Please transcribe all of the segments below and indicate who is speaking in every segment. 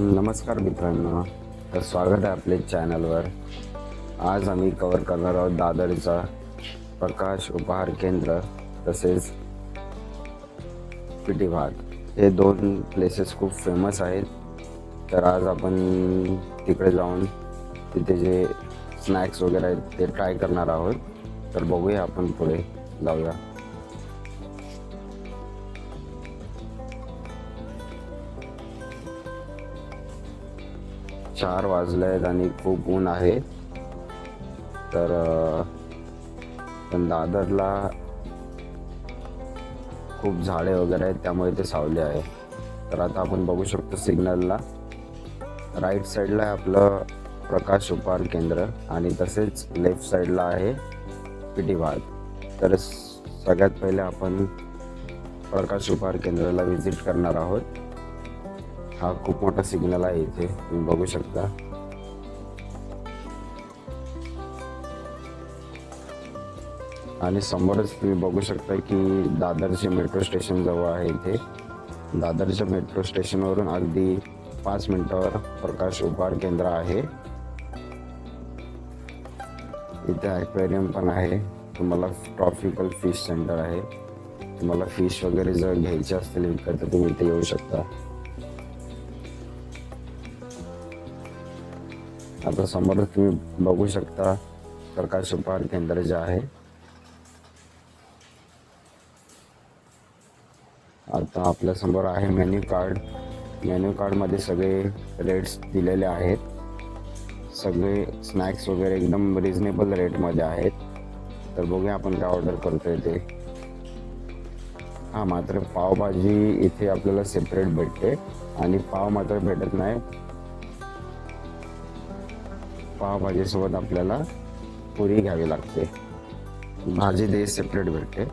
Speaker 1: नमस्कार मित्रांनो, तर स्वागत आहे आपल्या चॅनलवर. आज आम्ही कव्हर करणार आहोत दादरचा प्रकाश उपहार केंद्र तसेच पिटी भात. हे दोन प्लेसेस खूप फेमस आहेत. तर आज आपण तिकडे जाऊन तिथे जे स्नॅक्स वगैरे आहेत ते ट्राय करणार आहोत. तर बघूया आपण पुढे जाऊया. 4 वाजले आहेत आणि खूप ऊन आहे. तर पण दादरला खूप झाडे वगैरे आहेत त्यामुळे ते सावली आहे. तर आता आपण बघू शकतो सिग्नलला राईट साईडला आहे आपलं प्रकाश उपहार केंद्र आणि तसेच लेफ्ट साईडला आहे पिटी भात. तर सगळ्यात पहिले आपण प्रकाश उपहार केंद्राला व्हिजिट करणार आहोत. हा खूप मोठा सिग्नल आहे, इथे तुम्ही बघू शकता. आणि समोरच तुम्ही बघू शकता की दादरचे मेट्रो स्टेशन जवळ आहे. इथे दादरच्या मेट्रो स्टेशनवरून अगदी 5 मिनिटावर प्रकाश उपहार केंद्र आहे. इथे ॲक्वेरियम पण आहे. तुम्हाला ट्रॉपिकल फिश सेंटर आहे. तुम्हाला फिश वगैरे जर घ्यायचे असतील विकत तर तुम्ही इथे येऊ शकता. आता समोर तुम्ही बघू शकता प्रकाश उपहार केंद्र जे आहे. आता आपल्या समोर आहे मेन्यू कार्ड. मेन्यू कार्डमध्ये सगळे रेट्स दिलेले आहेत. सगळे स्नॅक्स वगैरे एकदम रिजनेबल रेटमध्ये आहेत. तर बघूया आपण काय ऑर्डर करतोय ते. हां, मात्र पावभाजी इथे आपल्याला सेपरेट भेटते आणि पाव मात्र भेटत नाही. पावभाजीसोबत आपल्याला पुरी घ्यावी लागते. भाजी ते सेपरेट भेटते.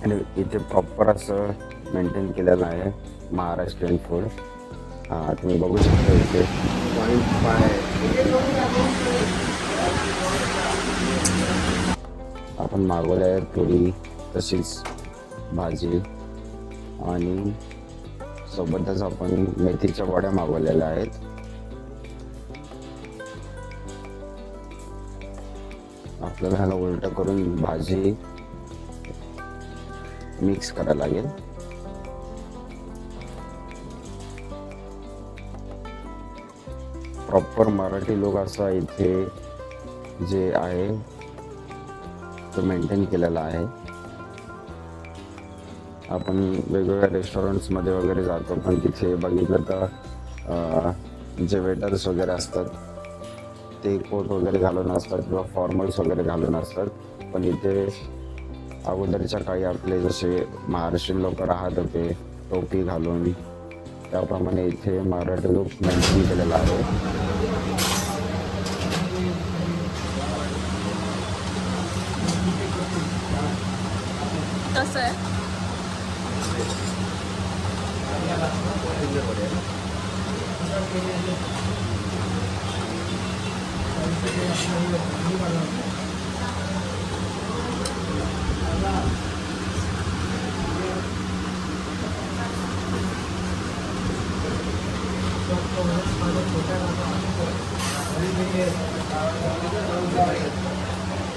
Speaker 1: आणि इथे प्रॉपर असं मेंटेन केलेलं आहे महाराष्ट्रीयन फूड. हां, तुम्ही बघू शकता इथे 0.5 आपण मागवले आहे पुरी तशीच भाजी आणि सोबतच आपण मेथीच्या वड्या मागवलेल्या आहेत. आपल्याला ह्याला उलटं करून भाजी मिक्स करायला लागेल. प्रॉपर मराठी लोक असा इथे जे आहे तो मेंटेन केलेला आहे. आपण वेगवेगळ्या रेस्टॉरंट्समध्ये वगैरे जातो पण तिथे बघितलं तर जे वेटर्स वगैरे असतात ते कोट वगैरे घालून असतात किंवा फॉर्मल्स वगैरे घालून असतात. पण इथे अगोदरच्या काळी आपले जसे महाराष्ट्रीयन लोक राहत होते टोपी घालून, त्याप्रमाणे इथे मराठी लोक मेंटेन केलेला आहे.
Speaker 2: कसं आहे?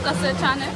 Speaker 2: कसं छान आहे.